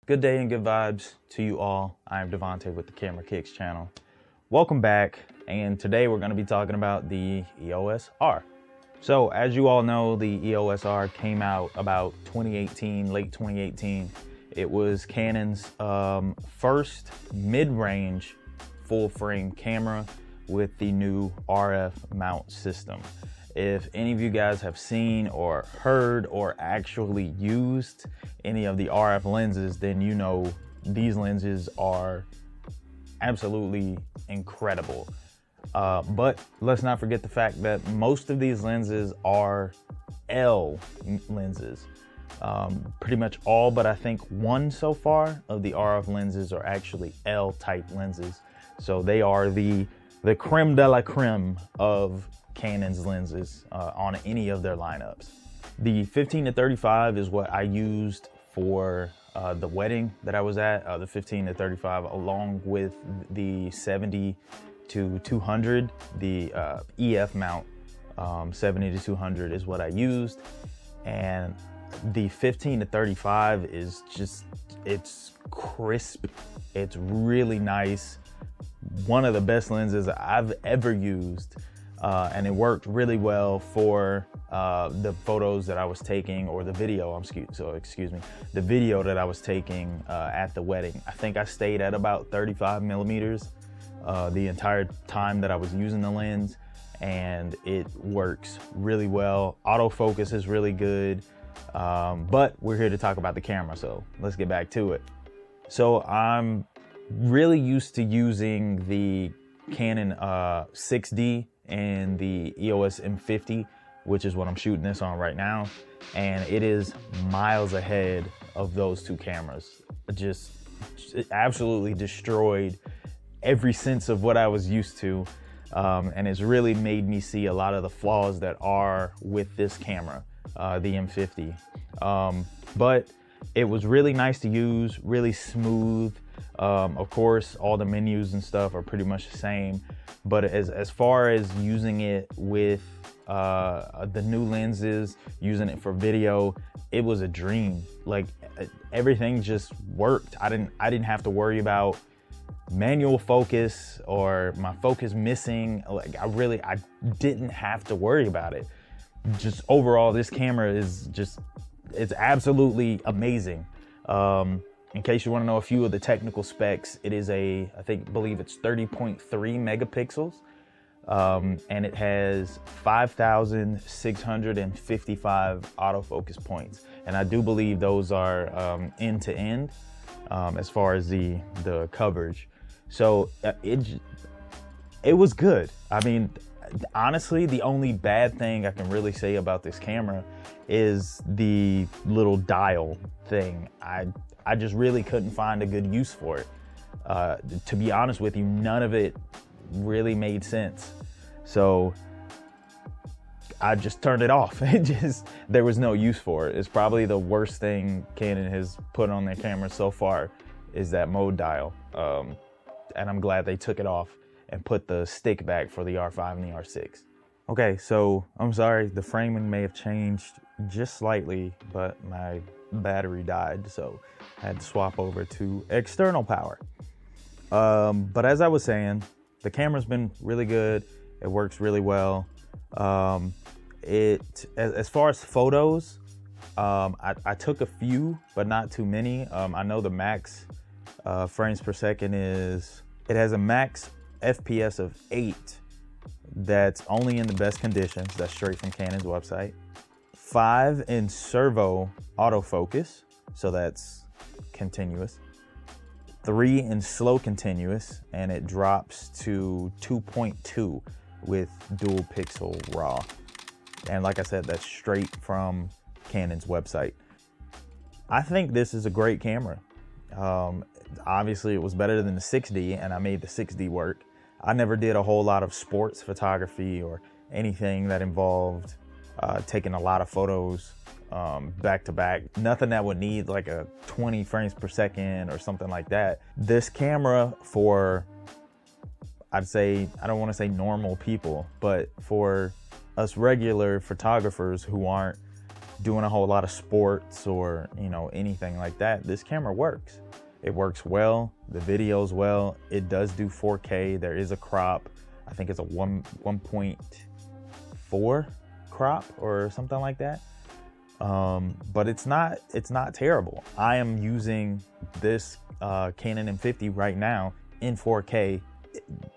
Good day and good vibes to you all. I'm Devante with the Camera Kicks channel. Welcome back, and today we're going to be talking about the EOS R. So as you all know, the EOS R came out about 2018, late 2018. It was Canon's first mid-range full-frame camera with the new RF mount system. If any of you guys have seen or heard or actually used any of the RF lenses, then you know these lenses are absolutely incredible. But let's not forget the fact that most of these lenses are L lenses. Pretty much all, but I think one so far of the RF lenses are actually L type lenses. So they are the creme de la creme of Canon's lenses on any of their lineups. The 15 to 35 is what I used for the wedding that I was at, the 15 to 35, along with the 70 to 200, the EF mount. 70 to 200 is what I used, and the 15 to 35 is just, it's crisp, it's really nice, one of the best lenses I've ever used. And it worked really well for the photos that I was taking, or the video, the video that I was taking at the wedding. I think I stayed at about 35 millimeters the entire time that I was using the lens, and it works really well. Autofocus is really good, but we're here to talk about the camera, so let's get back to it. So I'm really used to using the Canon 6D and the EOS M50, which is what I'm shooting this on right now, and it is miles ahead of those two cameras. It absolutely destroyed every sense of what I was used to, and it's really made me see a lot of the flaws that are with this camera, the M50. But it was really nice to use, really smooth. Of course, all the menus and stuff are pretty much the same, but as far as using it with the new lenses, using it for video, it was a dream. Like, everything just worked. I didn't have to worry about manual focus or my focus missing. Like, I didn't have to worry about it. Just overall, this camera is just, it's absolutely amazing. In case you want to know a few of the technical specs, it is I believe it's 30.3 megapixels, and it has 5,655 autofocus points. And I do believe those are end to end as far as the coverage. So it was good. I mean, honestly, the only bad thing I can really say about this camera is the little dial thing. I just really couldn't find a good use for it. To be honest with you, none of it really made sense. So I just turned it off. There was no use for it. It's probably the worst thing Canon has put on their camera so far, is that mode dial. And I'm glad they took it off and put the stick back for the R5 and the R6. Okay, so I'm sorry, the framing may have changed just slightly, but my battery died, so I had to swap over to external power. But as I was saying, the camera's been really good. It works really well. As far as photos, I took a few, but not too many. I know the max frames per second it has a max FPS of 8. That's only in the best conditions. That's straight from Canon's website. 5 in servo autofocus, so that's continuous. 3 in slow continuous, and it drops to 2.2 with dual pixel raw. And like I said, that's straight from Canon's website. I think this is a great camera. Obviously, it was better than the 6D, and I made the 6D work. I never did a whole lot of sports photography or anything that involved taking a lot of photos back to back. Nothing that would need like a 20 frames per second or something like that. This camera, for, I'd say, I don't want to say normal people, but for us regular photographers who aren't doing a whole lot of sports or, you know, anything like that, this camera works. It works well, the video's well, it does do 4K, there is a crop, I think it's a 1.4 crop or something like that. But it's not terrible. I am using this Canon M50 right now in 4K.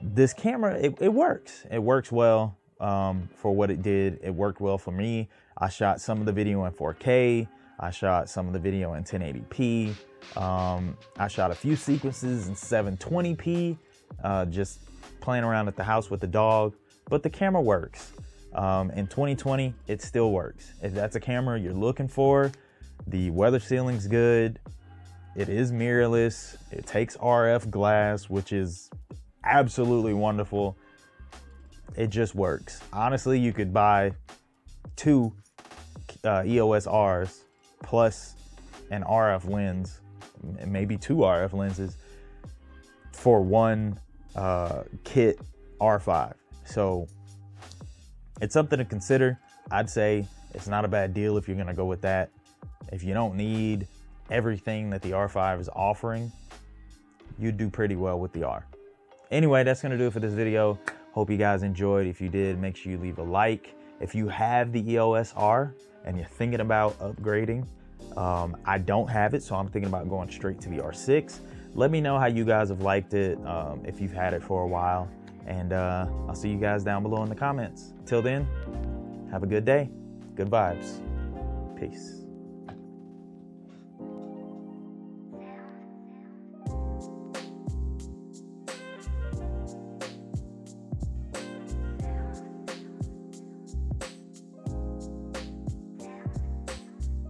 This camera, it works. It works well for what it did. It worked well for me. I shot some of the video in 4K. I shot some of the video in 1080p. I shot a few sequences in 720p, just playing around at the house with the dog, but the camera works. In 2020, it still works. If that's a camera you're looking for, the weather sealing's good. It is mirrorless. It takes RF glass, which is absolutely wonderful. It just works. Honestly, you could buy 2 EOS Rs plus an RF lens, maybe 2 RF lenses for one kit R5. So it's something to consider. I'd say it's not a bad deal if you're gonna go with that. If you don't need everything that the R5 is offering, you do pretty well with the R. Anyway, that's gonna do it for this video. Hope you guys enjoyed. If you did, make sure you leave a like. If you have the EOS R and you're thinking about upgrading, I don't have it, so I'm thinking about going straight to the R6. Let me know how you guys have liked it, if you've had it for a while, and I'll see you guys down below in the comments. Till then, have a good day, good vibes, peace.